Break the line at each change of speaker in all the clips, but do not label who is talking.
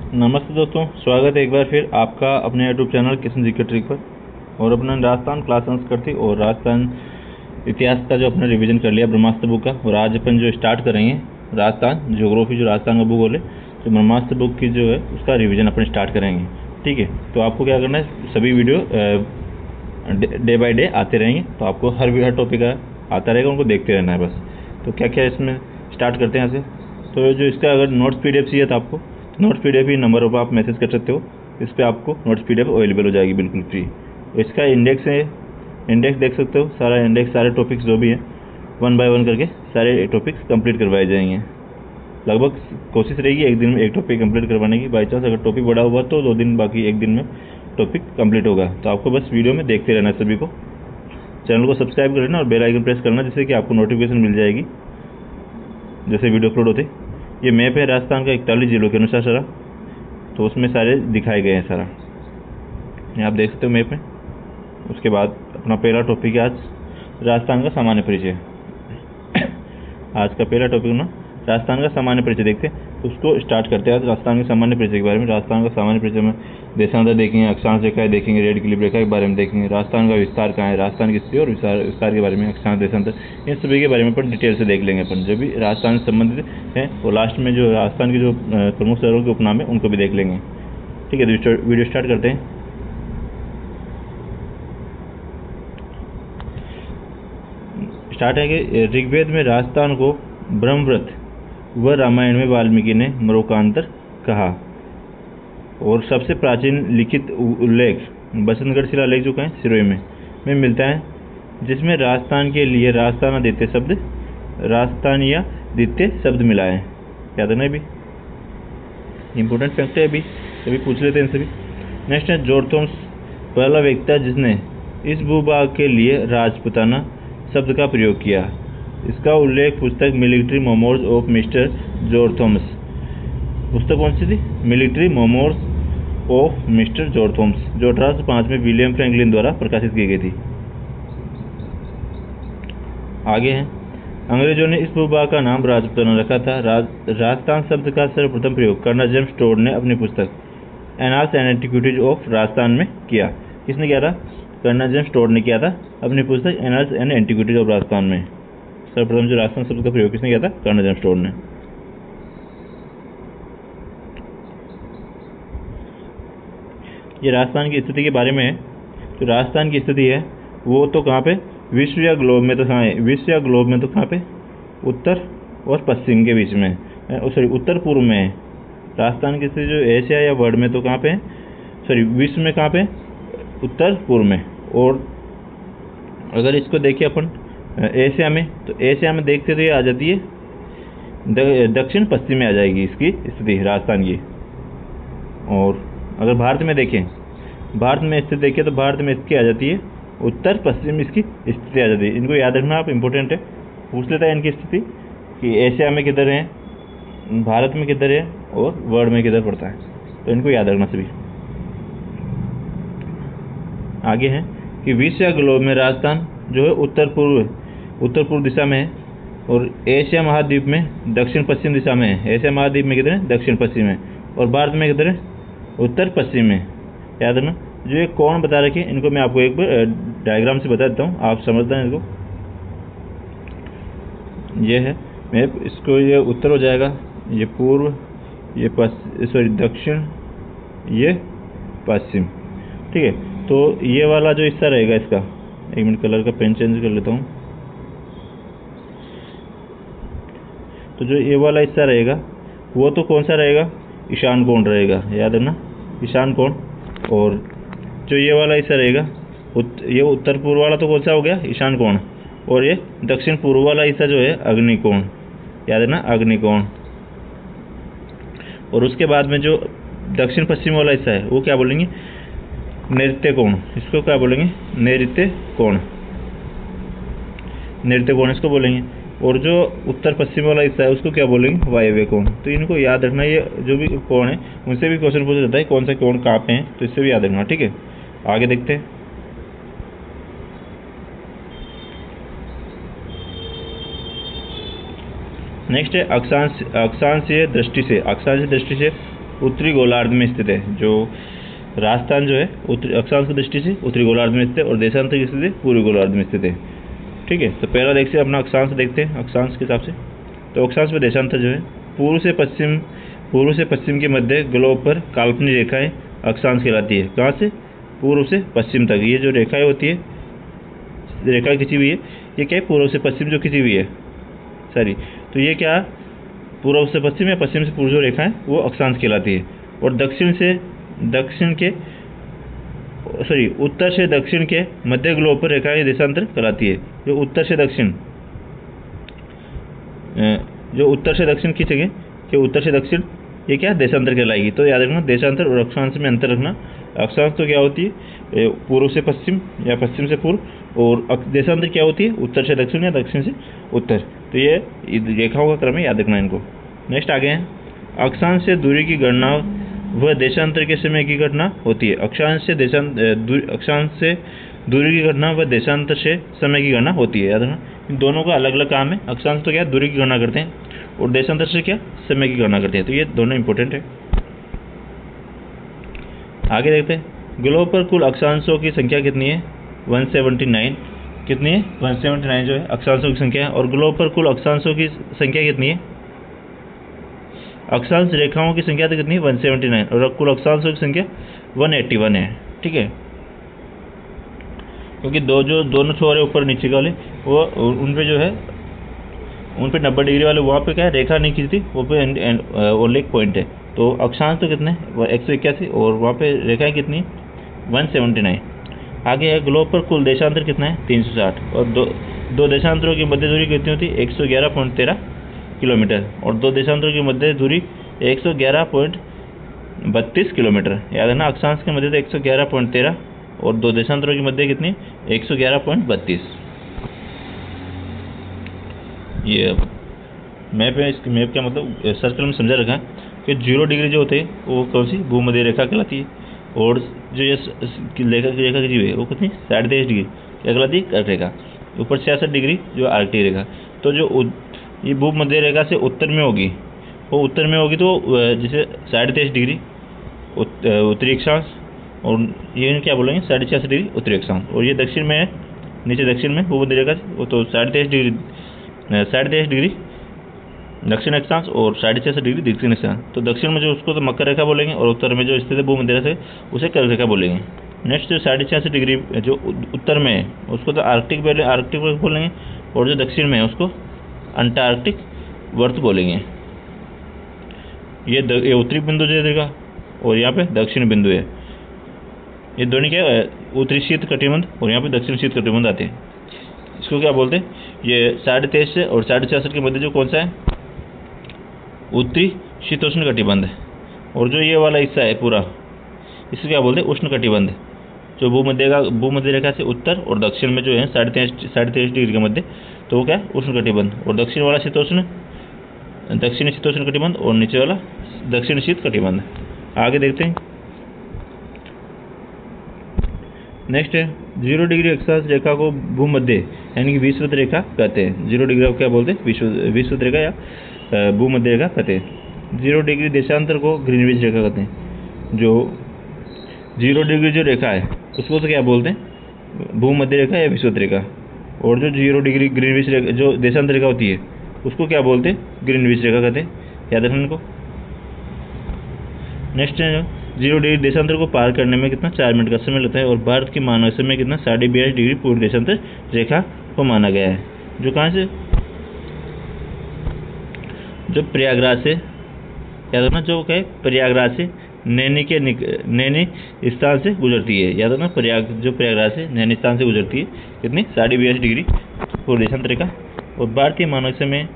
नमस्ते दोस्तों, स्वागत है एक बार फिर आपका अपने YouTube channel Kishan GK trick पर। और अपना राजस्थान क्लास संस्कृति और राजस्थान इतिहास का जो अपना रिवीजन कर लिया ब्रह्मास्त्र बुक का। और आज अपन जो स्टार्ट करेंगे राजस्थान ज्योग्राफी, जो राजस्थान का भूगोल है, जो ब्रह्मास्त्र बुक की जो है उसका रिवीजन अपन स्टार्ट करेंगे। ठीक है, तो आपको क्या करना है, सभी वीडियो डे बाय डे आते रहेंगे, तो आपको हर टॉपिक आता रहेगा, उनको देखते रहना है बस। तो क्या क्या इसमें स्टार्ट करते हैं यहाँ से। तो जो इसका अगर नोट्स PDF चाहिए था आपको, नोट्स PDF ही नंबर पर आप मैसेज कर सकते हो। इस पर आपको नोट्स PDF अवेलेबल हो जाएगी बिल्कुल फ्री। इसका इंडेक्स है, इंडेक्स देख सकते हो, सारा इंडेक्स, सारे टॉपिक्स जो भी हैं 1 बाय 1 करके सारे टॉपिक्स कंप्लीट करवाए जाएंगे। लगभग कोशिश रहेगी एक दिन में एक टॉपिक कंप्लीट करवाने की। बाई चांस अगर टॉपिक बड़ा हुआ तो 2 दिन, बाकी एक दिन में टॉपिक कंप्लीट होगा। तो आपको बस वीडियो में देखते रहना है। सभी को चैनल को सब्सक्राइब कर लेना और बेल आइकन प्रेस करना, जिससे कि आपको नोटिफिकेशन मिल जाएगी जैसे वीडियो अपलोड होते। ये मैप है राजस्थान का 41 जिलों के अनुसार सारा, तो उसमें सारे दिखाए गए हैं सारा, ये आप देख सकते हो मैप में। उसके बाद अपना पहला टॉपिक है आज राजस्थान का सामान्य परिचय। आज का पहला टॉपिक ना राजस्थान का सामान्य परिचय देखते हैं, उसको स्टार्ट करते हैं। आज राजस्थान के सामान्य परिचय के बारे में। राजस्थान का सामान्य परिचय में देशांतर देखेंगे, अक्षांश रेखाएं देखेंगे, रेड क्लिप रेखा के बारे में देखेंगे, राजस्थान का विस्तार कहाँ है, राजस्थान की स्थिति और विस्तार के बारे में, अक्षांश देशांतर, इन सभी के बारे में अपन डिटेल से देख लेंगे। अपन जो भी राजस्थान से संबंधित है, और लास्ट में जो राजस्थान के जो प्रमुख शहरों के उपनाम है उनको भी देख लेंगे। ठीक है, तो वीडियो स्टार्ट करते हैं। स्टार्ट है कि ऋग्वेद में राजस्थान को ब्रह्मव्रत व रामायण में वाल्मीकि ने मरोकांतर कहा। और सबसे प्राचीन लिखित उल्लेख बसंतगढ़ शिलालेख जो कहें सिरोही में मिलता है, जिसमें राजस्थान के लिए राजस्थानिया शब्द मिला है। याद है ना, भी इंपॉर्टेंट फैक्ट है, अभी पूछ लेते हैं सभी। नेक्स्ट है जोरथोम्स, पहला व्यक्ति था जिसने इस भूभाग के लिए राजपुताना शब्द का प्रयोग किया। इसका उल्लेख पुस्तक मिलिट्री मेमोर्स ऑफ मिस्टर जोरथोम्स, पुस्तक कौन सी थी, मिलिट्री मेमोर्स ऑफ मिस्टर जोरथोम्स, जो 1805 में विलियम फ्रैंकलिन द्वारा प्रकाशित की गई थी। आगे है, अंग्रेजों ने इस भूभाग का नाम राजपुताना रखा था। राजस्थान शब्द का सर्वप्रथम प्रयोग कर्नल जेम्स टोड ने अपनी पुस्तक annals and antiquities of Rajasthan में किया। किसने किया था, कर्नल जेम्स टोड ने किया था अपनी पुस्तक annals and antiquities of Rajasthan में। सर्वप्रथम जो राजस्थान शब्द का प्रयोग किसने किया था, कर्नल जेम्स टोड ने। ये राजस्थान की स्थिति के बारे में है। जो राजस्थान की स्थिति है वो तो कहाँ पे, विश्व या ग्लोब में, तो कहाँ है, विश्व या ग्लोब में तो कहाँ पे, उत्तर और पश्चिम के बीच में, सॉरी उत्तर पूर्व में है। राजस्थान की स्थिति जो एशिया या वर्ल्ड में तो कहाँ पे है, सॉरी विश्व में कहाँ पे, उत्तर पूर्व में। और अगर इसको देखिए अपन एशिया में, तो एशिया में देखते तो ये आ जाती है दक्षिण पश्चिम में आ जाएगी इसकी स्थिति राजस्थान की। और अगर भारत में देखें, भारत में स्थिति देखिए तो भारत में इसकी आ जाती है उत्तर पश्चिम, इसकी स्थिति आ जाती है। इनको याद रखना आप, इंपॉर्टेंट है, पूछ लेता है इनकी स्थिति कि एशिया में किधर है, भारत में किधर है और वर्ल्ड में किधर पड़ता है, तो इनको याद रखना सभी। आगे है कि विश्व या ग्लोब में राजस्थान जो है उत्तर पूर्व दिशा में है, और एशिया महाद्वीप में दक्षिण पश्चिम दिशा में है। एशिया महाद्वीप में किधर है, दक्षिण पश्चिम में, और भारत में किधर है, उत्तर पश्चिम में। याद रखना। जो ये कोण बता रखे इनको मैं आपको एक बार डायग्राम से बता देता हूँ, आप समझते हैं इनको। ये है मैप, इसको ये उत्तर हो जाएगा, ये पूर्व, ये दक्षिण, ये पश्चिम। ठीक है, तो ये वाला जो हिस्सा रहेगा इसका, एक मिनट कलर का पेन चेंज कर लेता हूँ। तो जो ये वाला हिस्सा रहेगा वो तो कौन सा रहेगा, ईशान कोण रहेगा। याद है ना, ईशान कोण। और जो ये वाला हिस्सा रहेगा ये उत्तर पूर्व वाला तो कौन सा हो गया, ईशान कोण। और ये दक्षिण पूर्व वाला हिस्सा जो है अग्निकोण। याद है ना, अग्निकोण। और उसके बाद में जो दक्षिण पश्चिम वाला हिस्सा है वो क्या बोलेंगे, नैऋत्य कोण। इसको क्या बोलेंगे, नैऋत्य कोण, नैऋत्य कोण इसको बोलेंगे। और जो उत्तर पश्चिम वाला हिस्सा है उसको क्या बोलेंगे, वायव्य कोण। तो इनको याद रखना, ये जो भी कोण है उनसे भी क्वेश्चन पूछा जाता है कौन सा कोण कहाँ पे है, तो इससे भी याद रखना। ठीक है, आगे देखते हैं। नेक्स्ट है अक्षांशीय दृष्टि से उत्तरी गोलार्ध में स्थित है। जो राजस्थान जो है उत्तरी अक्षांश की दृष्टि से उत्तरी गोलार्ध में स्थित है और देशांतर की स्थिति पूर्वी गोलार्ध में स्थित है। ठीक है, तो पहला देखते हैं अपना अक्षांश देखते हैं अक्षांश के हिसाब से। तो अक्षांश में देशांतर जो है पूर्व से पश्चिम के मध्य ग्लोब पर काल्पनिक रेखाएं अक्षांश कहलाती है। कहाँ से? पूर्व से पश्चिम तक ये जो रेखाएं होती है, रेखा खींची हुई है, ये क्या है? पूर्व से पश्चिम जो खींची हुई है, सॉरी, तो ये क्या पूर्व से पश्चिम या पश्चिम से पूर्व जो रेखा है वो अक्षांश कहलाती है। और उत्तर से दक्षिण के मध्य ग्लोब पर रेखाएं देशांतर कहलाती है। जो उत्तर से दक्षिण खींचेंगे कि उत्तर से दक्षिण, ये क्या देशांतर कहलाएगी। तो याद रखना देशांतर और अक्षांश में अंतर रखना। अक्षांश तो क्या होती है? पूर्व से पश्चिम या पश्चिम से पूर्व, और देशांतर क्या होती है? उत्तर से दक्षिण या दक्षिण से उत्तर। तो ये रेखाओं का क्रम है, याद रखना इनको। नेक्स्ट आगे हैं, अक्षांश से दूरी की गणना वह देशांतर के समय की घटना होती है। अक्षांश से दूरी की घटना व देशांतर से समय की गणना होती है। याद रखना इन दोनों का अलग अलग काम है। अक्षांश तो क्या दूरी की गणना करते हैं और देशांतर से क्या समय की गणना करते हैं। तो ये दोनों इंपॉर्टेंट है। आगे देखते हैं, ग्लोब पर कुल अक्षांशों की संख्या कितनी है? 179। कितनी है? 179 जो है अक्षांशों की संख्या है। और ग्लोब पर कुल अक्षांशों की संख्या कितनी है? अक्षांश रेखाओं की संख्या तो कितनी है? 179, और कुल अक्षांशों की संख्या 181 है। ठीक है, क्योंकि दोनों छोर है ऊपर नीचे वाले, वो उन पे जो है उन पे 90 डिग्री वाले वहाँ पे क्या है रेखा नहीं खींचती, वो पे ओनली एक पॉइंट है। तो अक्षांश तो कितने? 181, और वहाँ पे रेखाएं कितनी? 179। आगे है, ग्लोब पर कुल देशांतर कितना है? 360, और दो देशांतरों की मध्य दूरी कितनी होती है? 111.13 किलोमीटर, और दो देशांतरों की मध्य दूरी 111.32 किलोमीटर। याद है ना, अक्षांश के मध्य 111.13 और दो देशांतरों की मध्य कितनी? 111.32। ये मैप है। इसके मैप का मतलब सर्कल में समझा रखा कि 0 डिग्री जो होते हैं वो कौन सी? भूमध्य रेखा कहलाती है। और जो ये रेखा की जी है वो कितनी? 23.5 डिग्री क्या कहलाती है? कर्क रेखा। ऊपर 66 डिग्री जो आर्कटिक रेखा। तो जो ये भूमध्य रेखा से उत्तर में होगी, वो उत्तर में होगी तो जैसे 23.5 डिग्री उत्तरी अक्षांश, और ये क्या बोलेंगे? 66 डिग्री उत्तरी अक्षांश। और ये दक्षिण में है, नीचे दक्षिण में भूमध्य रेखा वो तो 23.5 डिग्री दक्षिण अक्षांश और 66 डिग्री दक्षिण अक्षांश। तो दक्षिण में जो उसको तो मकर रेखा बोलेंगे, और उत्तर में जो स्थित है भूमध्य रेखा उसे कर्क रेखा बोलेंगे। नेक्स्ट जो 66 डिग्री जो उत्तर में है उसको तो आर्कटिक बोलेंगे, और जो दक्षिण में है उसको अंटार्कटिक वर्त बोलेंगे। ये उत्तरी बिंदु जो देगा, और यहाँ पे दक्षिण बिंदु है। ये दोनों क्या है? उत्तरी शीत कटिबंध और यहाँ पे दक्षिण शीत कटिबंध आते हैं। इसको क्या बोलते हैं? ये 23.5 से और 66 के मध्य जो कौन सा है? उत्तरी शीतोष्ण कटिबंध है। और जो ये वाला हिस्सा है पूरा, इसको क्या बोलते हैं? उष्ण कटिबंध। जो भूमध्य रेखा से उत्तर और दक्षिण में जो है 23.5 डिग्री के मध्य, तो वो क्या है? उष्ण कटिबंध। और दक्षिण वाला दक्षिणी शीतोष्ण कटिबंध, और नीचे वाला दक्षिण शीत कटिबंध। आगे देखते हैं। नेक्स्ट है, 0 डिग्री अक्षांश रेखा को भूमध्य यानी कि विषुवत रेखा कहते हैं। 0 डिग्री को क्या बोलते हैं? विषुवत रेखा या भूमध्य रेखा कहते हैं। 0 डिग्री देशांतर को ग्रीनविच रेखा कहते हैं। जो 0 डिग्री जो रेखा है उसको तो क्या बोलते हैं? भूमध्य रेखा या विषुवत रेखा। और जो 0 डिग्री ग्रीनविच रेखा जो देशांतर रेखा होती है उसको क्या बोलते हैं? ग्रीनविच रेखा कहते हैं। याद रखना इनको। नेक्स्ट है, 0 डिग्री देशांतर को पार करने में कितना? 4 मिनट का समय लगता है। और भारत की मानक समय कितना? 42.5 डिग्री पूर्व देशांतर रेखा को माना गया है। जो कहाँ से? जो प्रयागराज से, याद रखना, जो क्या है? प्रयागराज से नैनी स्थान से गुजरती है। याद रखना, प्रयागराज से नैनी स्थान से गुजरती है। कितनी? 42.5 डिग्री पूर्व देशांतर रेखा। और भारतीय मानक समय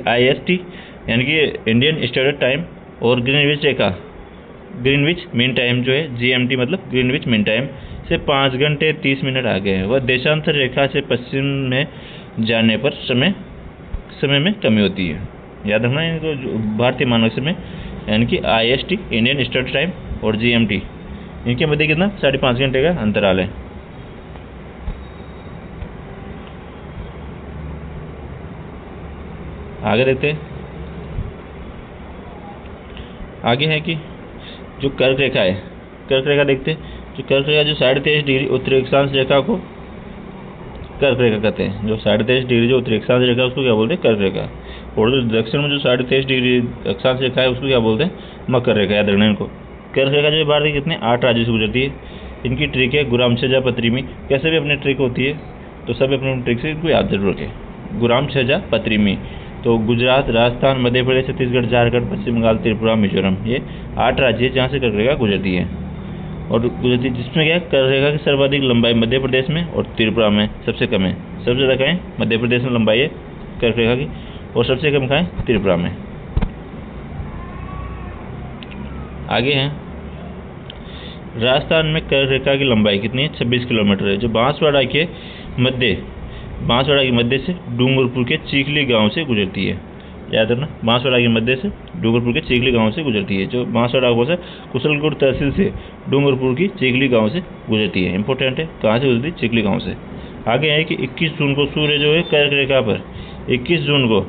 IST यानी कि इंडियन स्टैंडर्ड टाइम, और ग्रीनविच मीन टाइम जो है GMT मतलब ग्रीनविच मीन टाइम से 5 घंटे 30 मिनट आगे है। वह देशांतर रेखा से पश्चिम में जाने पर समय में कमी होती है। याद रखना इनको। भारतीय मानक समय यानी कि IST इंडियन स्टैंडर्ड टाइम और GMT, इनके मध्य कितना? 5.5 घंटे का अंतराल है। आगे देखते हैं। आगे है कि जो कर्क रेखा है, कर्क रेखा देखते हैं। जो कर्क रेखा जो 23.5 डिग्री उत्तरी अक्षांश रेखा को कर्क रेखा कहते हैं। जो 23.5 डिग्री जो उत्तरी अक्षांश रेखा उसको क्या बोलते हैं? कर्क रेखा। और जो दक्षिण में जो 23.5 डिग्री अक्षांश रेखा है उसको क्या बोलते हैं? मकर रेखा। याद रखना इनको। कर्क रेखा जो भारत के कितने 8 राज्यों से गुजरती है। इनकी ट्रिक है गुराम छजा पत्रिमी। कैसे भी अपनी ट्रिक होती है तो सब अपने ट्रिक से इनको याद जरूर रखें। गुराम छजा पत्रिमी। तो गुजरात, राजस्थान, मध्य प्रदेश, छत्तीसगढ़, झारखंड, पश्चिम बंगाल, त्रिपुरा, मिजोरम, ये 8 राज्य जहाँ से कर्क रेखा गुजरती है। और गुजरती जिसमें क्या है, कर्क रेखा की सर्वाधिक लंबाई मध्य प्रदेश में और त्रिपुरा में सबसे कम है। सबसे ज़्यादा कहाँ है? मध्य प्रदेश में लंबाई है कर्क रेखा की, और सबसे कम कहाँ है? त्रिपुरा में। आगे है राजस्थान में कर्क रेखा की लंबाई कितनी है? 26 किलोमीटर है। जो बांसवाड़ा के मध्य से डूंगरपुर के चीखली गांव से गुजरती है। याद रखना, बांसवाड़ा के मध्य से डूंगरपुर के चीखली गांव से गुजरती है। जो बांसवाड़ा को है कुशलगढ़ तहसील से डूंगरपुर की चीखली गांव से गुजरती है। इंपॉर्टेंट है, कहाँ से गुजरती है? चीखली गांव से। आगे है कि 21 जून को सूर्य जो है कर्क रेखा पर 21 जून को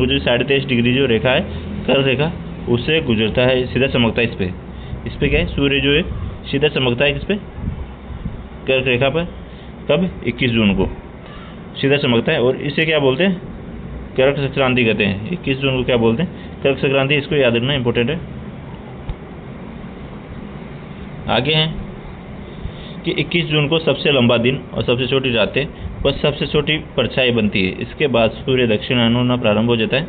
जो 23.5 डिग्री जो रेखा है कर्क रेखा उससे गुजरता है, सीधा चमकता है इस पे क्या है? सूर्य जो है सीधा चमकता है किस पे? कर्क रेखा पर। कब? 21 जून को सीधा चमकता है। और इसे क्या बोलते हैं? कर्क संक्रांति कहते हैं। 21 जून को क्या बोलते हैं? कर्क संक्रांति। इसको याद रखना, इंपॉर्टेंट है। आगे है कि 21 जून को सबसे लंबा दिन और सबसे छोटी रातें व सबसे छोटी परछाई बनती है। इसके बाद सूर्य दक्षिणायन होना प्रारंभ हो जाता है।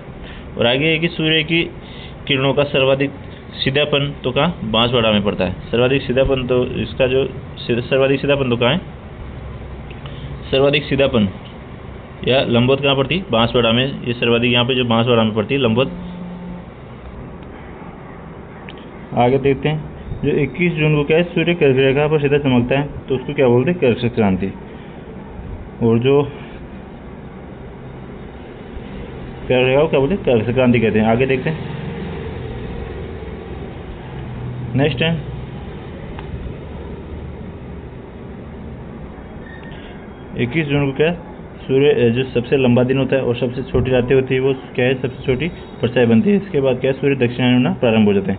और आगे है कि सूर्य की किरणों का सर्वाधिक सीधापन तो कहाँ? बांसवाड़ा में पड़ता है। सर्वाधिक सीधापन तो इसका जो सर्वाधिक सीधापन तो कहाँ है? सर्वाधिक सीधापन या लंबवत कहाँ पड़ती है? बांसवाड़ा में। ये सर्वाधिक यहाँ पे जो बांसवाड़ा में पड़ती है लंबवत। आगे देखते हैं जो 21 जून को क्या है? सूर्य कर्क रेखा पर सीधा चमकता है तो उसको क्या बोलते हैं? कर्क संक्रांति। और जो कर्क रेखा को क्या बोलते हैं? कर्क संक्रांति कहते हैं। आगे देखते हैं नेक्स्ट है 21 जून को क्या है? सूर्य जो सबसे लंबा दिन होता है और सबसे छोटी रातें होती है वो क्या है? सबसे छोटी परछाई बनती है। इसके बाद क्या है? सूर्य दक्षिणायन होना प्रारंभ हो जाते हैं।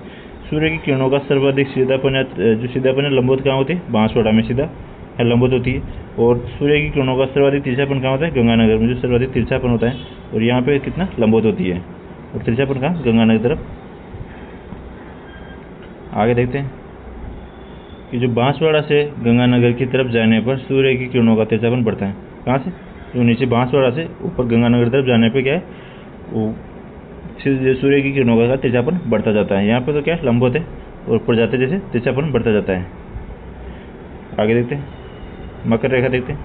सूर्य की किरणों का सर्वाधिक सीधापन जो सीधापन है लंबवत कहाँ होती है? बांसवाड़ा में सीधा है लंबवत होती है। और सूर्य की किरणों का सर्वाधिक तिरछापन कहाँ होता है? गंगानगर में जो सर्वाधिक तिरछापन होता है। और यहाँ पे कितना लंबवत होती है। और तिरछापन कहाँ? गंगानगर तरफ। आगे देखते हैं कि जो बांसवाड़ा से गंगानगर की तरफ जाने पर सूर्य की किरणों का तिरछापन बढ़ता है। कहाँ से? जो नीचे बांसवाड़ा से ऊपर गंगानगर तरफ जाने पे क्या है? वो सूर्य की किरणों का तिरछापन बढ़ता जाता है। यहाँ पे तो क्या है? लंबवत है। और ऊपर जाते जैसे तिरछापन बढ़ता जाता है। आगे देखते हैं मकर रेखा देखते हैं।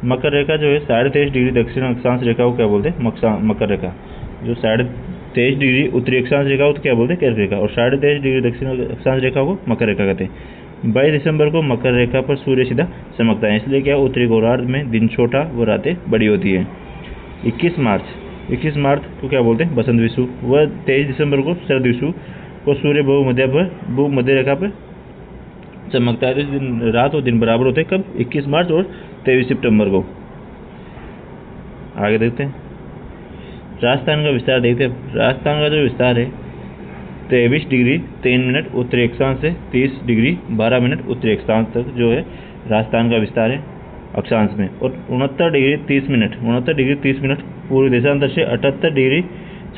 मकर रेखा जो है 23.5 डिग्री दक्षिण अक्षांश रेखा को क्या बोलते हैं? मकर रेखा। जो 23.5 डिग्री उत्तरी अक्षांश रेखा को तो क्या बोलते हैं? कर्क रेखा। और 23.5 डिग्री दक्षिण अक्षांश रेखा को मकर रेखा कहते हैं। 22 दिसंबर को मकर रेखा पर सूर्य सीधा चमकता है। इसलिए क्या उत्तरी गोलार्ध में दिन छोटा व रातें बड़ी होती है। 21 मार्च को क्या बोलते हैं? बसंत विषु। व 23 दिसंबर को शरद विषु को सूर्य भूमध्य रेखा पर चमकता है। तो इस दिन रात और दिन बराबर होते हैं। कब? 21 मार्च और 23 सितंबर को। आगे देखते हैं राजस्थान का विस्तार देखते हैं। राजस्थान का जो विस्तार है 23 डिग्री 3 मिनट उत्तरी अक्षांश से 30 डिग्री 12 मिनट उत्तरी अक्षांश तक जो है राजस्थान का विस्तार है अक्षांश में। और 69 डिग्री 30 मिनट पूर्वी देशांतर से 78 डिग्री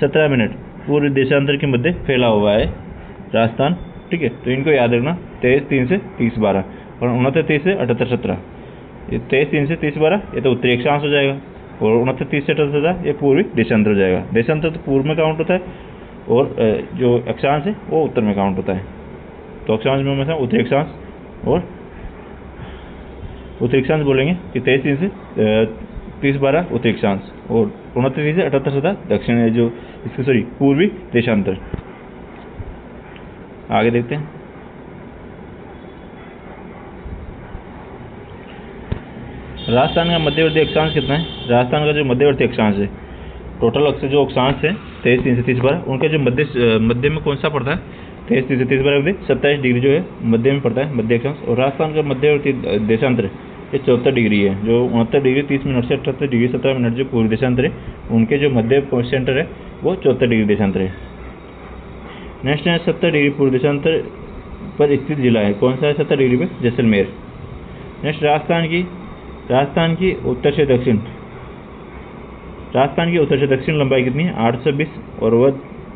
17 मिनट पूर्वी देशांतर के मध्य फैला हुआ है राजस्थान। ठीक है, तो इनको याद रखना। 23-3 से 30-12 और 69-30 से 78-17। ये 23-3 से 30-12 ये तो उत्तरी अक्षांश हो जाएगा। और 69-30 से 78-17 ये पूर्वी देशांतर हो जाएगा। देशांतर तो पूर्व में काउंट होता है और जो अक्षांश है वो उत्तर में काउंट होता है। तो अक्षांश में हमेशा उत्तरी अक्षांश और उत्तरी अक्षांश बोलेंगे कि 23-3 से 30-12 उत्तरी अक्षांश और 29-30 से 78-17 दक्षिण जो इसके पूर्वी देशांतर। आगे देखते हैं राजस्थान का मध्यवर्ती अक्षांश कितना है? राजस्थान का जो मध्यवर्ती अक्षांश है टोटल जो अक्षांश है 23-3 से 30-12 उनका जो मध्य में कौन सा पड़ता है? 23-3 से 30-12 27 डिग्री जो है मध्य में पड़ता है मध्य अक्षांश। और राजस्थान का मध्यवर्ती देशांतर ये 74 डिग्री है। जो 69 डिग्री 30 मिनट से 78 डिग्री 17 मिनट जो पूर्वी देशांतर है उनके जो मध्य सेंटर है वो 74 डिग्री देशांतर है। नेक्स्ट है 70 डिग्री पूर्व देशांतर पर स्थित जिला है, कौन सा है 70 डिग्री पे? जैसलमेर। नेक्स्ट राजस्थान की उत्तर से दक्षिण, राजस्थान की उत्तर से दक्षिण लंबाई कितनी है? 820, और वह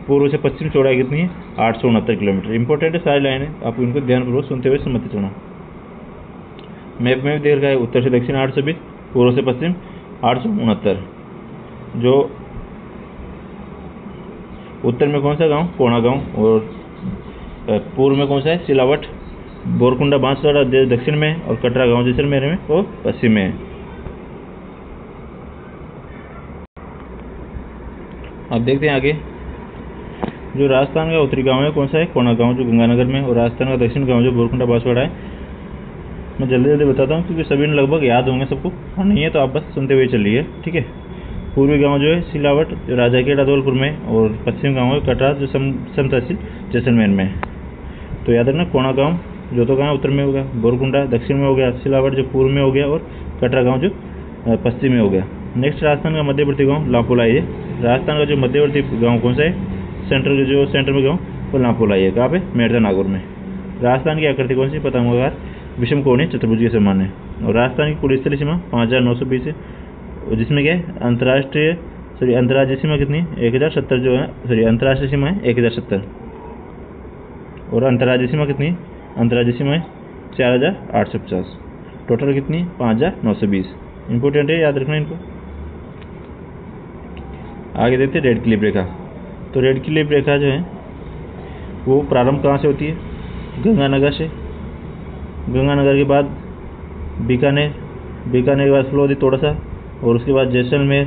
पूर्व से पश्चिम चौड़ाई कितनी है? 869 किलोमीटर। इंपॉर्टेंट है सारी लाइनें, आपको इनको ध्यानपूर्वक सुनते हुए सम्मति चुना। मैप में भी देख रखा है उत्तर से दक्षिण 820, पूर्व से पश्चिम 869। जो उत्तर में कौन सा गांव? कोणा गांव, और पूर्व में कौन सा है? सिलावट, बोरकुंडा बांसवाड़ा दक्षिण में, और कटरा गांव जैसलमेर में और पश्चिम में है। अब देखते हैं आगे, जो राजस्थान का उत्तरी गांव है कौन सा है? कोणा गांव, जो गंगानगर में, और राजस्थान का दक्षिण गांव जो बोरकुंडा बांसवाड़ा है। मैं जल्दी जल्दी बताता हूँ क्योंकि सभी लगभग याद होंगे सबको, और नहीं है तो आप बस सुनते हुए चलिए, ठीक है। पूर्वी गांव जो है सिलावट, जो राजाखेड़ा धौलपुर में, और पश्चिम गांव है कटरा, जो सम तहसील जैसलमेर में है। तो याद रखना, कोणा गांव जो तो गाँव उत्तर में हो गया, बोरकुंडा दक्षिण में हो गया, सिलावट जो पूर्व में हो गया, और कटरा गाँव जो पश्चिम में हो गया। नेक्स्ट राजस्थान का मध्यवर्ती गाँव लापोलाई है। राजस्थान का जो मध्यवर्ती गाँव कौन सा है? सेंटर में गाँव वो लापोलाई है। कहाँ पे? मेरठ नागौर में। राजस्थान की आकृति कौन सी? पतंगाकार विषम कोणीय चतुर्भुज के समान है। और राजस्थान की कुल स्थलीय सीमा 5920 है, जिसमें क्या है? अंतर्राज्यीय सीमा कितनी है? 1070 जो है, अंतर्राष्ट्रीय सीमा है 1070, और अंतर्राज्यीय सीमा कितनी है? अंतर्राज्यीय सीमा है 4850। टोटल कितनी है? 5920। इंपोर्टेंट है, याद रखना इनको। आगे देखते हैं रेड क्लिप रेखा। तो रेड क्लिप रेखा जो है वो प्रारंभ कहाँ से होती है? गंगानगर से। गंगानगर के बाद बीकानेर के बाद फलोदी तोड़सा, और उसके बाद जैसलमेर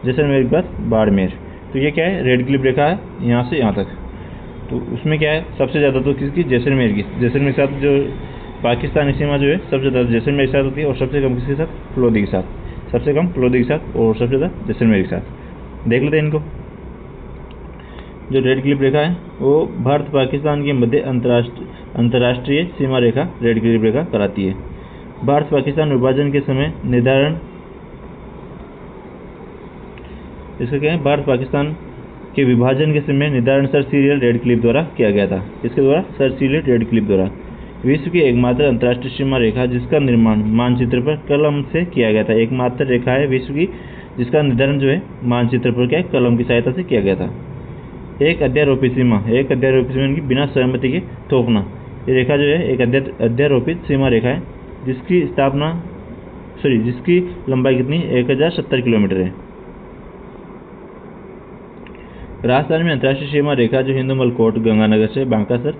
के बाद बाड़मेर। तो ये क्या है? रेड क्लिप रेखा है यहाँ से यहाँ तक। तो उसमें क्या है? सबसे ज़्यादा तो किसकी? जैसलमेर की। जैसलमेर के साथ जो पाकिस्तानी सीमा जो है सबसे ज़्यादा जैसलमेर के साथ होती है, और सबसे कम किसके साथ? फलोदी के साथ। सबसे कम फलोदी के साथ, और सबसे ज़्यादा जैसलमेर के साथ। देख लेते हैं इनको। जो रेड क्लिप रेखा है वो भारत पाकिस्तान के मध्य अंतर्राष्ट्रीय सीमा रेखा रेड क्लिप रेखा कराती है। भारत पाकिस्तान विभाजन के समय निर्धारण, इसका क्या है? भारत पाकिस्तान के विभाजन के समय निर्धारण सर सीरियल रेड क्लिप द्वारा किया गया था। इसके द्वारा? सर सीरियल रेड क्लिप द्वारा। विश्व की एकमात्र अंतर्राष्ट्रीय सीमा रेखा जिसका निर्माण मानचित्र पर कलम से किया गया था। एकमात्र रेखा है विश्व की जिसका निर्धारण जो है मानचित्र पर क्या है? कलम की सहायता से किया गया था। एक अध्यारोपित सीमा की बिना सहमति के थोपना। ये रेखा जो है एक अध्यारोपित सीमा रेखा है जिसकी लंबाई कितनी? 1070 किलोमीटर है। राजस्थान में अंतर्राष्ट्रीय सीमा रेखा जो हिंदूमल कोट गंगानगर से बांकासर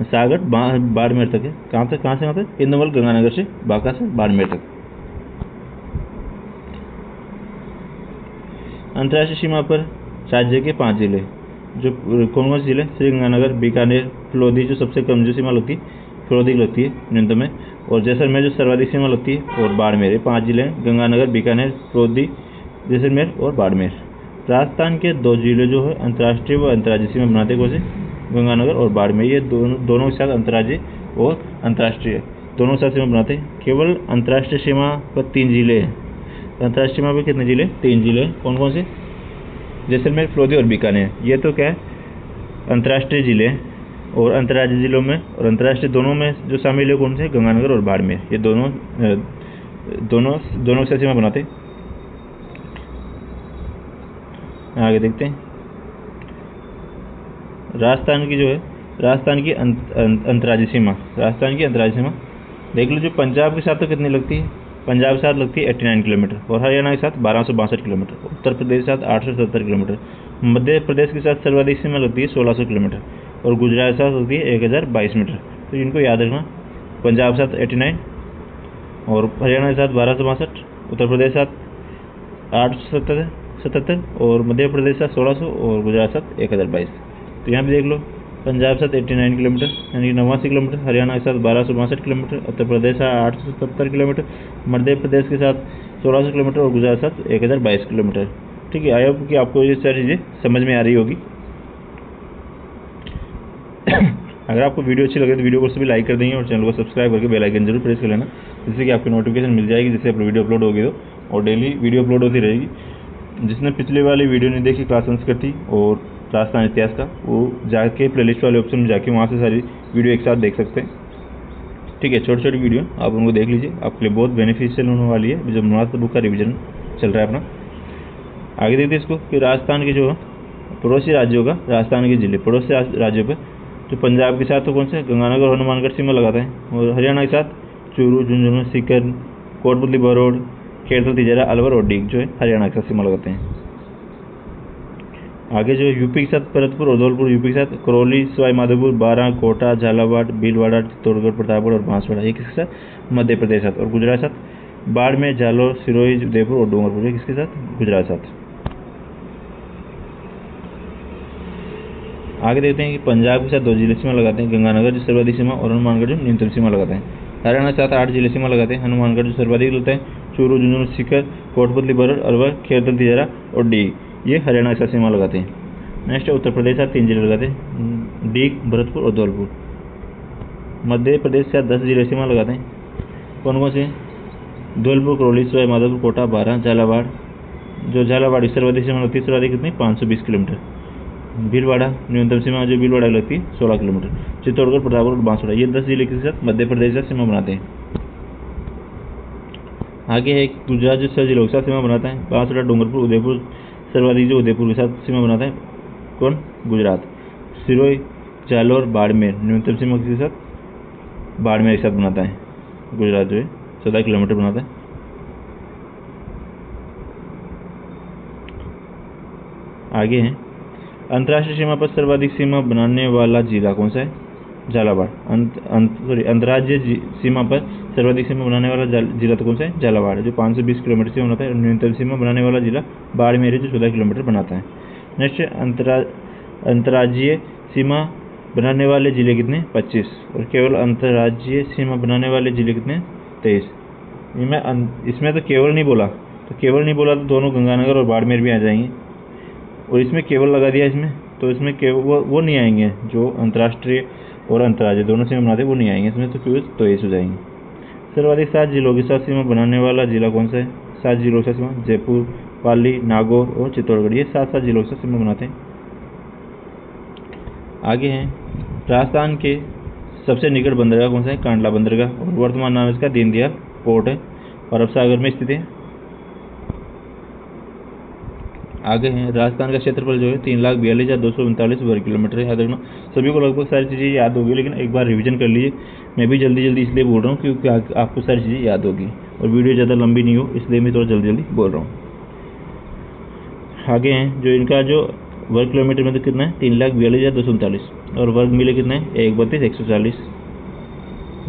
सागर बाड़मेर तक है। कहाँ से कहाँ तक? हिंदूमल गंगानगर से बांकासर बाड़मेर तक। अंतर्राष्ट्रीय सीमा पर राज्य के 5 जिले, जो कौन से जिले? श्रीगंगानगर, बीकानेर, फलोदी जो सबसे कम जो सीमा लगती है फलोदी की लगती है न्यूनतम में, और जैसलमेर जो सर्वाधिक सीमा लगती है, और बाड़मेर। ये 5 जिले हैं, गंगानगर, बीकानेर, फलोदी, जैसलमेर और बाड़मेर। राजस्थान के 2 जिले जो है अंतर्राष्ट्रीय व अंतर्राज्यीय सीमा बनाते हैं, कौन से? गंगानगर और बाड़मेर। ये दोनों के साथ अंतर्राज्यीय और अंतर्राष्ट्रीय दोनों के साथ सीमा बनाते हैं। केवल अंतर्राष्ट्रीय सीमा पर 3 जिले हैं। अंतर्राष्ट्रीय सीमा पर कितने जिले? 3 जिले। कौन कौन से? जैसलमेर, फलोदी और बीकानेर। ये तो क्या है? अंतर्राष्ट्रीय जिले हैं। और अंतर्राज्यीय जिलों में और अंतर्राष्ट्रीय दोनों में जो शामिल है कौन से? गंगानगर और बाड़मेर। ये दोनों के साथ सीमा बनाते हैं। आगे देखते हैं राजस्थान की अंतर्राज्यीय सीमा। राजस्थान की अंतर्राज्यीय सीमा देख लो। जो पंजाब के साथ तो कितनी लगती है? पंजाब के साथ लगती है 89 किलोमीटर, और हरियाणा के साथ 1262 किलोमीटर, उत्तर प्रदेश के साथ 870 किलोमीटर, मध्य प्रदेश के साथ सर्वाधिक सीमा लगती है 1600 किलोमीटर, और गुजरात के साथ होती है 1022 मीटर। तो इनको याद रखना। पंजाब के साथ 89, और हरियाणा के साथ 1262, उत्तर प्रदेश के साथ 877, और मध्य प्रदेश के साथ 1600, और गुजरात के साथ 1022। तो यहाँ भी देख लो, पंजाब के साथ 89 किलोमीटर यानी 89 किलोमीटर, हरियाणा के साथ 1262 किलोमीटर, उत्तर प्रदेश के साथ 870 किलोमीटर, मध्य प्रदेश के साथ 1600 किलोमीटर, और गुजरात के साथ 1022 किलोमीटर। ठीक है, आई होप कि आपको ये सारी चीज़ें समझ में आ रही होगी। अगर आपको वीडियो अच्छी लगे तो वीडियो को सभी लाइक कर देंगे, और चैनल को सब्सक्राइब करके बेल आइकन जरूर प्रेस कर लेना, जिससे कि आपकी नोटिफिकेशन मिल जाएगी जिससे अपनी वीडियो अपलोड होगी और डेली वीडियो अपलोड होती रहेगी। जिसने पिछले वाली वीडियो नहीं देखी क्लास संस्कृत थी और राजस्थान इतिहास का, वो जाके प्लेलिस्ट वाले ऑप्शन में जाके वहाँ से सारी वीडियो एक साथ देख सकते हैं। ठीक है, छोटी छोटी वीडियो आप उनको देख लीजिए, आपके लिए बहुत बेनिफिशियल होने वाली है जो ब्रह्मास्त्र बुक का रिवीजन चल रहा है अपना। आगे देखते हैं इसको कि राजस्थान के जो पड़ोसी राज्यों का, राजस्थान के जिले पड़ोसी राज्यों पर, जो पंजाब के साथ तो कौन से गंगानगर हनुमानगढ़ सीमा लगाते हैं, और हरियाणा के साथ चूरू, झुंझुनू, सीकर, कोटपुतली, बरोड, खेड़ता, तिजारा, अलवर और डीग जो है हरियाणा के साथ सीमा लगाते हैं। आगे जो यूपी के साथ भरतपुर और धौलपुर, यूपी के साथ करौली, सवाई माधोपुर, बारां, कोटा, झालावाड़, भीलवाड़ा, चित्तौड़गढ़, प्रतापगढ़ और बांसवाड़ा, ये किसके साथ, मध्य प्रदेश के साथ। और गुजरात के साथ बाड़मेर, जालोर, सिरोही, उदयपुर और डूंगरपुर, ये किसके साथ, गुजरात के साथ। आगे देखते हैं कि पंजाब के साथ 2 जिले सीमा लगाते हैं, गंगानगर जो सर्वाधिक सीमा और हनुमानगढ़ जो न्यूनतम सीमा लगाते हैं। हरियाणा के साथ 8 जिले सीमा लगाते हैं, हनुमानगढ़ जो सर्वाधिक लगता है, चूरू, झुंझुनू, सीकर, कोटपुतली, बरोड, अलवर, खेड़ता, तिजारा और डीग, ये हरियाणा के साथ सीमा लगाते हैं। नेक्स्ट है उत्तर प्रदेश के साथ 3 जिले लगाते हैं, डीग, भरतपुर और धौलपुर। मध्य प्रदेश के साथ 10 जिले सीमा लगाते हैं, कौन कौन से, धौलपुर, करौली, सवाई माधोपुर, कोटा, बारां, झालावाड़, जो झालावाड़ सर्वाधिक सीमा लगती है, सर्वाधिक कितनी, 520 किलोमीटर। भीलवाड़ा न्यूनतम सीमा जो भीलवाड़ा लगती है 16 किलोमीटर। चित्तौड़गढ़, प्रतापगढ़ और बांसवाड़ा, ये 10 जिले के साथ मध्य प्रदेश का सीमा बनाते हैं। आगे है गुजरात जो 6 जिलों के साथ सीमा बनाता है, बांसवाड़ा, डूंगरपुर, उदयपुर, सर्वाधिक जो उदयपुर के साथ सीमा बनाता है, कौन, गुजरात। सिरोही, जालोर, बाड़मेर न्यूनतम सीमा के साथ, बाड़मेर के साथ बनाता है गुजरात, जो है 14 किलोमीटर बनाता है। आगे है अंतर्राष्ट्रीय सीमा पर सर्वाधिक सीमा बनाने वाला जिला कौन सा है, झालावाड़। अंतर्राज्यीय सीमा पर सर्वाधिक सीमा बनाने वाला जिला तो कौन सा है, झालावाड़, जो 520 किलोमीटर से बनाता है। और न्यूनतम सीमा बनाने वाला जिला बाड़मेर जो 14 किलोमीटर बनाता है। नेक्स्ट अंतर्राज्यीय सीमा बनाने वाले जिले कितने, 25, और केवल अंतर्राज्यीय सीमा बनाने वाले जिले कितने, 23। इसमें तो केवल नहीं बोला, तो दोनों गंगानगर और बाड़मेर भी आ जाएंगे, और इसमें केवल लगा दिया इसमें, तो इसमें केवल वो नहीं आएंगे, जो अंतर्राष्ट्रीय और अंतर्राज्यीय दोनों सीमा बनाते हैं वो नहीं आएंगे इसमें, तो केवल 23 हो जाएंगे। सर्वाधिक 7 जिलों के साथ सीमा बनाने वाला जिला कौन सा है, 7 जिलों के साथ सीमा, जयपुर, पाली, नागौर और चित्तौड़गढ़, ये 7 जिलों के साथ सीमा बनाते हैं। आगे हैं राजस्थान के सबसे निकट बंदरगाह कौन सा है, कांडला बंदरगाह, और वर्तमान नाम इसका दीनदयाल पोर्ट है, अरब सागर में स्थित है। आगे हैं राजस्थान का क्षेत्रफल जो है 3,42,239 वर्ग किलोमीटर है। याद रखना, सभी को लगभग सारी चीज़ें याद होगी, लेकिन एक बार रिवीजन कर लीजिए। मैं भी जल्दी जल्दी इसलिए बोल रहा हूँ क्योंकि आपको सारी चीज़ें याद होगी, और वीडियो ज़्यादा लंबी नहीं हो इसलिए मैं थोड़ा जल्दी जल्दी बोल रहा हूँ। आगे हैं जो इनका जो वर्ग किलोमीटर में तो कितना है, 3,42,239, और वर्ग मिले कितना है, 1/32,140।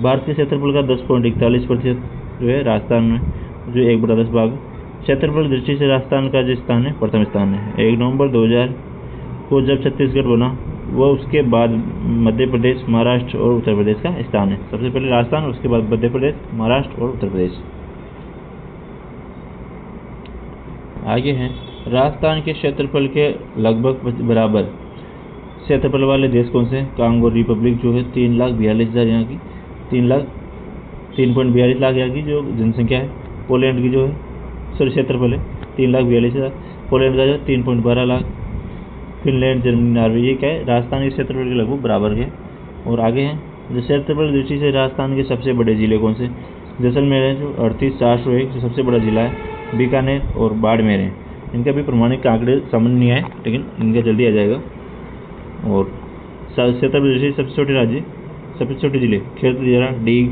भारत के क्षेत्रफल का 10.41% जो है राजस्थान में, जो 1/10 भाग। क्षेत्रफल दृष्टि से राजस्थान का जो स्थान है प्रथम स्थान है। 1 नवंबर 2000 को जब छत्तीसगढ़ बना, वह उसके बाद मध्य प्रदेश, महाराष्ट्र और उत्तर प्रदेश का स्थान है। सबसे पहले राजस्थान, उसके बाद मध्य प्रदेश, महाराष्ट्र और उत्तर प्रदेश। आगे हैं राजस्थान के क्षेत्रफल के लगभग बराबर क्षेत्रफल वाले देश कौन से हैं, कांगो रिपब्लिक जो है 3,42,000 यहाँ की, 3.42 लाख यहाँ की जो जनसंख्या है। पोलैंड की जो है क्षेत्रफल है 3,42,000, पोलैंड का जो 3.12 लाख। फिनलैंड, जर्मनी, नॉर्वे, ये क्या है, राजस्थान के क्षेत्रफल के लगभग बराबर है। और आगे हैं जो क्षेत्रफल दृष्टि से राजस्थान के सबसे बड़े जिले कौन से, जैसलमेर है जो 38,401 जो सबसे बड़ा जिला है, बीकानेर और बाड़मेर है। इनका भी प्रमाणिक आंकड़े समझ नहीं आए, लेकिन इनका जल्दी आ जाएगा। और क्षेत्रफल दृष्टि सबसे छोटे राज्य, सबसे छोटे जिले, खेड़ता, तिजारा, डीग।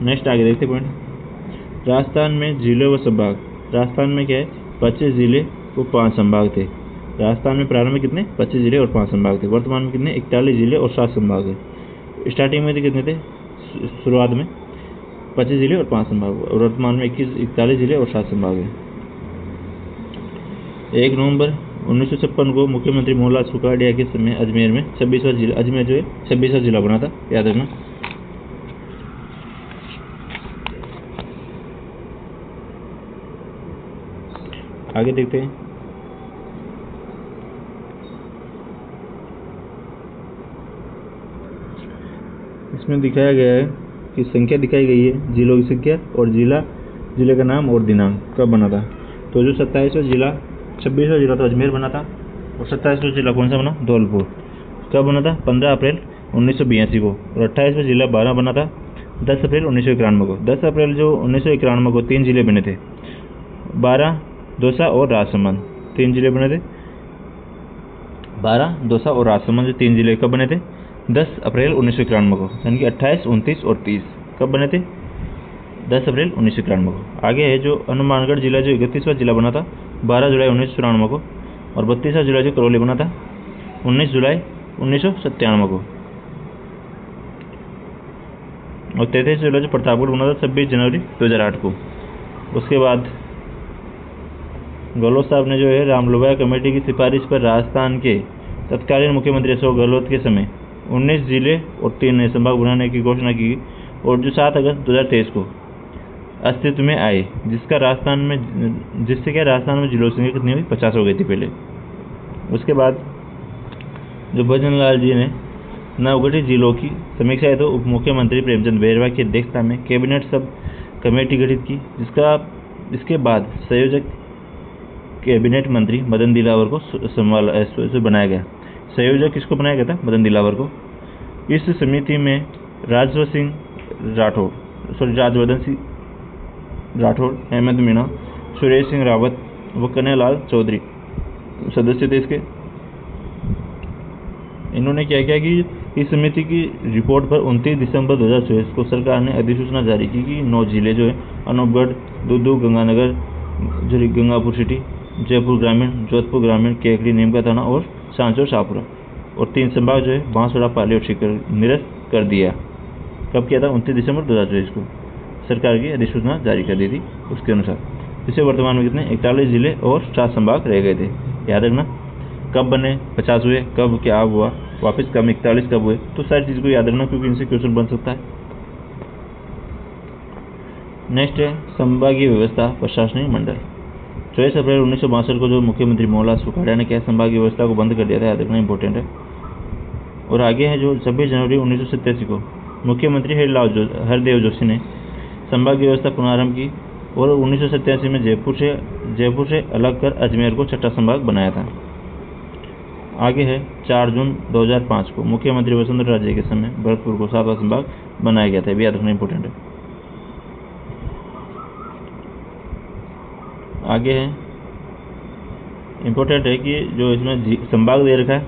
नेक्स्ट आगे देखते पॉइंट, राजस्थान में जिले व संभाग। राजस्थान में क्या है, 25 जिले व 5 संभाग थे। राजस्थान में प्रारंभ में कितने, 25 जिले और 5 संभाग थे। वर्तमान में कितने, 41 जिले और 7 संभाग है। स्टार्टिंग में कितने थे, शुरुआत में 25 जिले और 5 संभाग, और वर्तमान में 41 जिले और 7 संभाग है। 1 नवंबर 1956 को मुख्यमंत्री मोहनलाल सुखाड़िया के समय अजमेर में 26वां जिला, अजमेर जो है 26वां जिला बना था, याद रखना। आगे देखते हैं, इसमें दिखाया गया है कि संख्या दिखाई गई है, जिलों की संख्या और जिले का नाम और दिनांक कब बना था। तो जो 27वां जिला 26वां जिला तो अजमेर बना था। और 27वां जिला कौन सा बना? धौलपुर। कब बना था? 15 अप्रैल 1982 को। और 28वां जिला 12 बना था 10 अप्रैल 1991 को। 10 अप्रैल जो 1991 को 3 जिले बने थे, 12, दौसा और राजसमंद, 3 जिले बने थे। 12, दौसा और राजसमंद जो 3 जिले कब बने थे? 10 अप्रैल 1991 को। यानी कि 28, 29 और 30 कब बने थे? 10 अप्रैल 1991 को। आगे है जो हनुमानगढ़ जिला जो 31वां जिला बना था 12 जुलाई 1994 को। और 32वां जिला जो करौली बना था 19 जुलाई 1997 को। और 33वां जिला जो प्रतापगढ़ बना था 26 जनवरी 2008 को। उसके बाद गहलोत साहब ने जो है रामलोया कमेटी की सिफारिश पर राजस्थान के तत्कालीन मुख्यमंत्री अशोक गहलोत के समय 19 जिले और 3 नए संभाग बनाने की घोषणा की। और जो 7 अगस्त 2023 को अस्तित्व में आए, जिससे क्या राजस्थान में जिलों की संख्या कितनी हुई? 50 हो गई थी पहले। उसके बाद जो भजन लाल जी ने नवगठित जिलों की समीक्षा है तो उप मुख्यमंत्री प्रेमचंद बैरवा की अध्यक्षता में कैबिनेट सब कमेटी गठित की, इसके बाद संयोजक कैबिनेट मंत्री मदन दिलावर को बनाया गया। संयोजक किसको बनाया गया था? मदन दिलावर को। इस समिति में राजवर्धन सिंह राठौड़, अहमद मीणा, सुरेश सिंह रावत व कन्हैयालाल चौधरी सदस्य थे इसके। इन्होंने क्या किया कि इस समिति की रिपोर्ट पर 29 दिसंबर 2024 को सरकार ने अधिसूचना जारी की कि 9 जिले जो है अनूपगढ़, दुदू, गंगानगर, गंगापुर सिटी, जयपुर ग्रामीण, जोधपुर ग्रामीण, केकड़ी, नीमका थाना और सांचौर शाहपुरा, और 3 संभाग जो है बांसवाड़ा, पाली और सीकर निरस्त कर दिया। कब किया था? 29 दिसंबर 2024 को सरकार की अधिसूचना जारी कर दी थी उसके अनुसार। इसे वर्तमान में कितने 41 जिले और 7 संभाग रह गए थे। याद रखना कब बने 50 हुए, कब क्या हुआ, वापस कब 41 कब हुए, तो सारी चीज़ को याद रखना क्योंकि इनसे क्वेश्चन बन सकता है। नेक्स्ट है संभागीय व्यवस्था प्रशासनिक मंडल। 24 अप्रैल 1962 को जो मुख्यमंत्री मोहनलाल सुखाड़िया ने क्या संभागीय व्यवस्था को बंद कर दिया था, याद रखना इंपॉर्टेंट है। और आगे है जो 26 जनवरी 1987 को मुख्यमंत्री हरदेव जोशी ने संभागीय व्यवस्था पुनरारंभ की और 1987 में जयपुर से अलग कर अजमेर को 6ठा संभाग बनाया था। आगे है 4 जून 2005 को मुख्यमंत्री वसुंधरा राजे के समय भरतपुर को 7वां संभाग बनाया गया था। ये भी याद रखना इंपॉर्टेंट है। आगे है इंपॉर्टेंट है कि जो इसमें संभाग दे रखा है,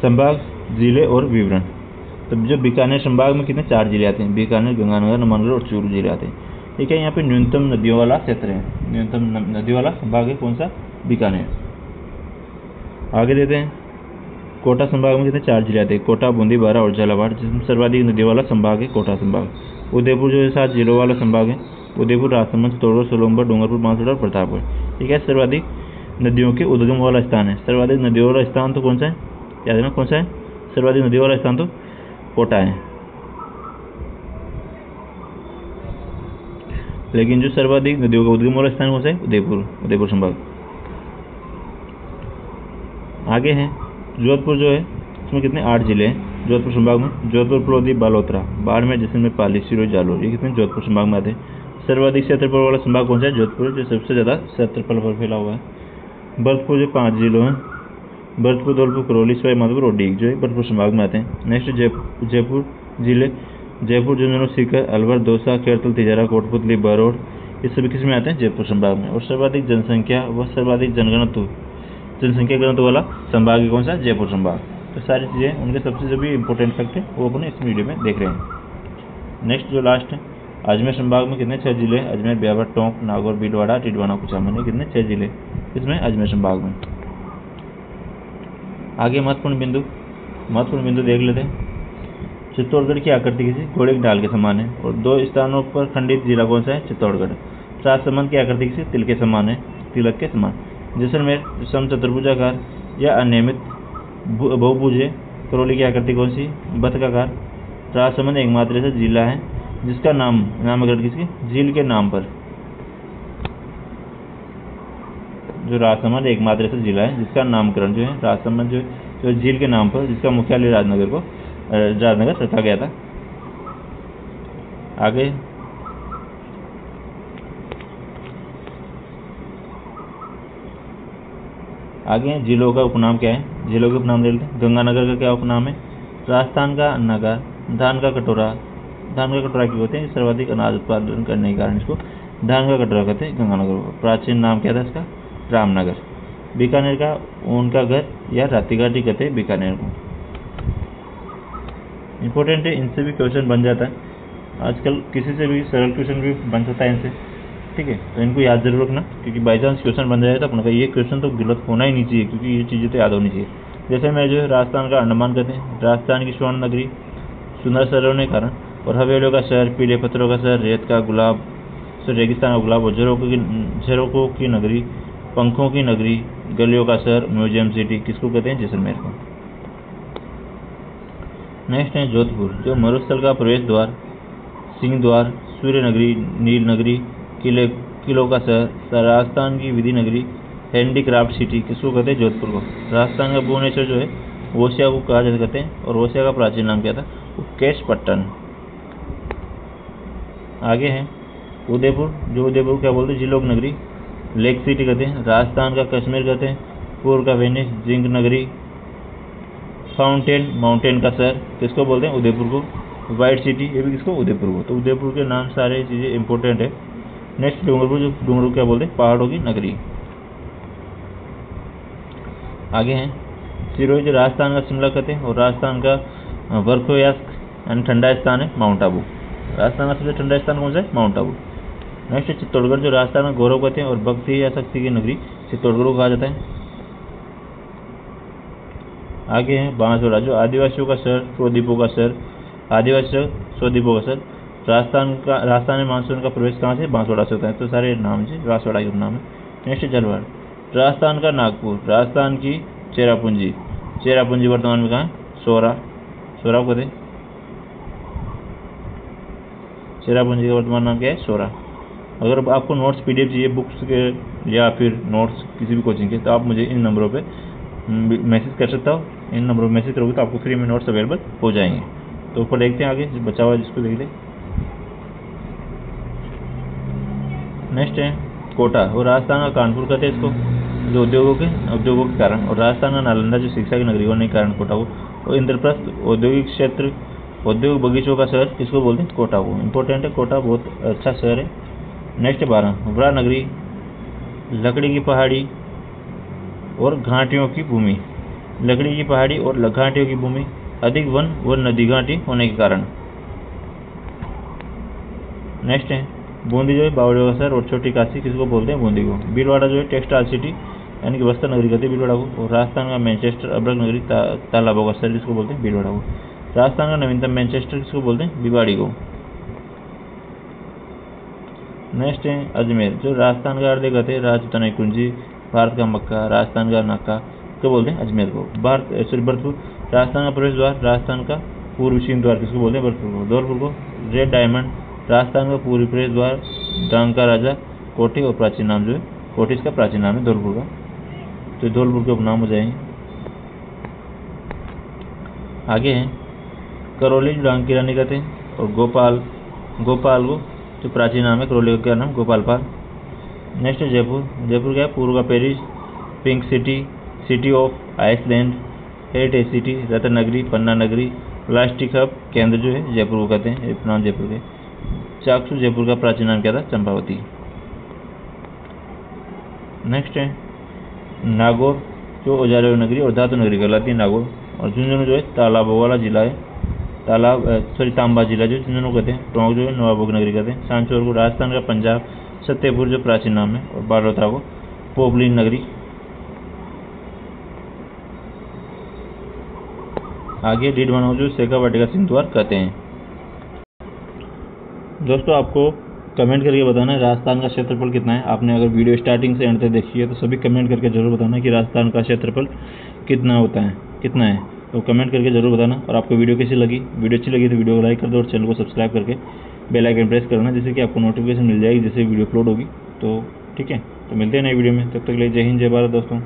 संभाग, जिले और विवरण। तो जो बीकानेर संभाग में कितने 4 जिले आते हैं, बीकानेर, गंगानगर, नमनगढ़ और चूरू जिले आते हैं। ठीक है, यहाँ पे न्यूनतम नदियों वाला क्षेत्र है, न्यूनतम नदी वाला संभाग है कौन सा? बीकानेर। आगे देते हैं कोटा संभाग में कितने 4 जिले आते हैं, कोटा, बूंदी, बारा और झालावाड़, जिसमें सर्वाधिक नदी वाला संभाग है कोटा संभाग। उदयपुर जो है 7 जिलों वाला संभाग है, उदयपुर, राजसमंद, चित्तौड़गढ़, सोलंबर, डूंगरपुर, बांसवाड़ा और प्रतापगढ़। ठीक है, सर्वाधिक नदियों के उद्गम वाला स्थान है। सर्वाधिक नदियों वाला स्थान तो कौन सा है? याद रखना कौन सा है? सर्वाधिक नदियों वाला स्थान तो कोटा है। लेकिन जो सर्वाधिक नदियों का उद्गम वाला स्थान कौन सा है? उदयपुर संभाग। आगे है जोधपुर जो है इसमें कितने 8 जिले हैं जोधपुर संभाग में, जोधपुर, प्लोदी, बालोतरा, बाड़मेर, जैसलमेर, पाली, सिरोही, जालोर, ये कितने जोधपुर संभाग में आते हैं। सर्वाधिक क्षेत्रफल वाला संभाग कौन सा है? जोधपुर, जो सबसे ज़्यादा क्षेत्रफल पर फैला हुआ है। भरतपुर जो 5 जिलों हैं, भरतपुर, धौलपुर, करौली, सवाई माधोपुर और डीग जो है भरतपुर संभाग में आते हैं। नेक्स्ट जयपुर जिले, जयपुर, झुंझुनू, सीकर, अलवर, दौसा, खेरतल, तिजारा, कोटपुतली, बरौर, ये सभी किस में आते हैं? जयपुर संभाग में। और सर्वाधिक जनसंख्या व सर्वाधिक जनसंख्या घनत्व वाला संभाग कौन सा? जयपुर संभाग। तो सारी चीज़ें उनके सबसे जो भी इंपॉर्टेंट फैक्ट है वो अपने इस वीडियो में देख रहे हैं। नेक्स्ट जो लास्ट है अजमेर संभाग में कितने 6 जिले? अजमेर, ब्यावर, टोंक, नागौर, भीलवाड़ा, टिटवाना, कुचामन, कितने 6 जिले इसमें अजमेर संभाग में। आगे महत्वपूर्ण बिंदु देख लेते हैं। चित्तौड़गढ़ की आकृति किसी घोड़े की ढाल के समान है और 2 स्थानों पर खंडित जिला कौन सा है? चित्तौड़गढ़। राजसमंद की आकृति किसी तिल के समान है, तिलक के समान। जैसलमेर समचतुर्भुजाकार या अनियमित बहुभुज है। करौली की आकृति कौन सी? बतकाकार। राजसमंद एकमात्र ऐसा जिला है जिसका नामकरण किसके? झील के नाम पर। जो राजसमंद एकमात्र ऐसा जिला है जिसका नामकरण जो है राजसमंद जो झील के नाम पर, जिसका मुख्यालय राजनगर रखा गया था। आगे आगे जिलों का उपनाम क्या है, जिलों के उपनाम ले लेते हैं। गंगानगर का क्या उपनाम है, राजस्थान का नगर। धान का कटोरा, धान का कटोरा क्यों होते हैं, सर्वाधिक अनाज उत्पादन करने के कारण इसको धान का कटोरा कहते हैं गंगानगर को। प्राचीन नाम क्या था इसका, रामनगर। बीकानेर का ऊन का घर या रातीघाटी कहते हैं बीकानेर को। इंपॉर्टेंट है, इनसे भी क्वेश्चन बन जाता है, आजकल किसी से भी सरल क्वेश्चन भी बन सकता है इनसे, ठीक है। तो इनको याद जरूर रखना, क्योंकि बाई चांस क्वेश्चन बन जाए तो अपने का ये क्वेश्चन तो गलत होना ही नहीं चाहिए, क्योंकि ये चीज़ें तो याद होनी चाहिए। जैसे मैं जो है राजस्थान का अंडमान कहते हैं, राजस्थान की स्वर्ण नगरी, सुंदर शहरों के कारण, और हवेलियों का शहर, पीले पत्थरों का शहर, रेत का गुलाब, रेगिस्तान का गुलाब, और झरोकों की नगरी, पंखों की नगरी, गलियों का शहर, म्यूजियम सिटी किसको कहते हैं, जैसलमेर को। नेक्स्ट है जोधपुर, जो मरुस्थल का प्रवेश द्वार, सिंह द्वार, सूर्य नगरी, नील नगरी, किलों का शहर, राजस्थान की विधि नगरी, हैंडीक्राफ्ट सिटी किसको कहते हैं, जोधपुर को। राजस्थान का भुवनेश्वर जो है ओसिया को कहा जाता कहते हैं, और ओसिया का प्राचीन नाम क्या था, केशपट्टन। आगे है उदयपुर, जो उदयपुर क्या बोलते हैं, जिलों की नगरी, लेक सिटी कहते हैं। राजस्थान का कश्मीर कहते हैं, पूर्व का वेनिस, जिंक नगरी, फाउंटेन, माउंटेन का शहर किसको बोलते हैं, उदयपुर को। वाइट सिटी, ये भी किसको, उदयपुर को। तो उदयपुर के नाम सारे चीज़ें इंपॉर्टेंट है। नेक्स्ट डूंगरपुर, जो डूंगरपुर क्या बोलते हैं, पहाड़ों की नगरी। आगे हैं सिरोही, जो राजस्थान का शिमला कहते हैं, और राजस्थान का बर्फयास्क यानी ठंडा स्थान है, माउंट आबू। राजस्थान का सबसे ठंडा स्थान कौन सा है, माउंट आबू। नेक्स्ट चित्तौड़गढ़, जो राजस्थान का गौरव कहते हैं, और भक्ति या शक्ति की नगरी चित्तौड़गढ़ को कहा जाता है। आगे है बांसवाड़ा, जो आदिवासियों का शहर, स्वद्वीपों का शहर, आदिवासी स्वद्वीपों का शहर। राजस्थान में मानसून का प्रवेश कहाँ से, बांसवाड़ा से होता है। तो सारे नाम से बांसवाड़ा के नाम है। नेक्स्ट जलवायु, राजस्थान का नागपुर, राजस्थान की चेरापूंजी, चेरापूंजी वर्तमान में कहाँ है, सोरा, सोरा को कहते हैं। चेरापूंजी का वर्तमान नाम क्या है, सोरा। अगर आपको नोट्स पीडीएफ चाहिए बुक्स के या फिर नोट्स किसी भी कोचिंग के, तो आप मुझे इन नंबरों पे मैसेज कर सकता हो। इन नंबरों में मैसेज करोगे तो आपको फ्री में नोट्स अवेलेबल हो जाएंगे। तो ऊपर देखते हैं आगे, बचा हुआ जिसको देख ले। नेक्स्ट है कोटा, और राजस्थान का कानपुर कहते हैं इसको, जो उद्योगों के कारण, और राजस्थान का नालंदा, जो शिक्षा की नगरी होने के कारण कोटा को। और इंद्रप्रस्थ, औद्योगिक क्षेत्र, औद्योगिक बगीचों का शहर किसको बोलते हैं, कोटा को। इंपॉर्टेंट है, कोटा बहुत अच्छा शहर है। नेक्स्ट 12 वरा नगरी, लकड़ी की पहाड़ी और घाटियों की भूमि, लकड़ी की पहाड़ी और घाटियों की भूमि, अधिक वन व नदी घाटी होने के कारण। नेक्स्ट है बूंदी, जो है बावड़ियों का शहर, और छोटी काशी किसको बोलते हैं, बूंदी को। भीलवाड़ा, जो है टेक्सटाइल सिटी यानी कि बस्तर नगरी कहते हैं भीलवाड़ा को। और राजस्थान का मैनचेस्टर, अब्रक नगरी, तालाबों का शहर किसको बोलते हैं, भीलवाड़ा को। राजस्थान का नवीनतम मैनचेस्टर किसको बोलते हैं, भिवाड़ी को। नेक्स्ट है अजमेर, जो राजस्थान का हृदय कहते हैं, राजपूताना कुंजी, भारत का मक्का, राजस्थान का नाका क्या बोलते हैं, अजमेर को। भरतपुर, राजस्थान का प्रवेश द्वार, राजस्थान का पूर्वी सिंह द्वार किसको बोलते हैं, भरतपुर को। धौलपुर को, रेड डायमंड, राजस्थान का पूर्वी प्रवेश द्वार, डांग का राजा, कोठी, और प्राचीन नाम जो है कोठी, इसका प्राचीन नाम है धौलपुर का। तो धौलपुर के उपनाम हो जाएंगे। आगे हैं करौली, जो डांग की रानी कहते हैं, और गोपाल को जो प्राचीन नाम है करौली का क्या नाम, गोपाल पाल। नेक्स्ट है जयपुर, जयपुर क्या है, पूर्व का Paris, pink city, city of Iceland, heritage city, रत्न नगरी, पन्ना नगरी, प्लास्टिक हब केंद्र जो है जयपुर को कहते हैं, नाम जयपुर के। चाकसू, जयपुर का प्राचीन नाम क्या था, चंपावती। नेक्स्ट है नागौर, जो औजारों नगरी और धातु नगरी कहलाती है नागौर। और झुंझुनू जो है तालाबों वाला जिला है, तांबा जिला जो झुंझुनू कहते हैं। टोंक जो है नवाबों नगरी कहते हैं। सांचौर को राजस्थान का पंजाब, सत्यपुर जो प्राचीन नाम है, और बालोतरा को पोपलीन नगरी। आगे डीडवाना, जो शेखावाटी का सिंह द्वार कहते हैं। दोस्तों आपको कमेंट करके बताना है राजस्थान का क्षेत्रफल कितना है। आपने अगर वीडियो स्टार्टिंग से एंड तक देखी है तो सभी कमेंट करके जरूर बताना कि राजस्थान का क्षेत्रफल कितना है। तो कमेंट करके जरूर बताना। और आपको वीडियो कैसी लगी, वीडियो अच्छी लगी तो वीडियो को लाइक कर दो, और चैनल को सब्सक्राइब करके बेल आइकन प्रेस करना, जिससे कि आपको नोटिफिकेशन मिल जाएगी जैसे वीडियो अपलोड होगी। तो ठीक है, तो मिलते हैं नई वीडियो में, तब तक के लिए जय हिंद, जय भारत दोस्तों।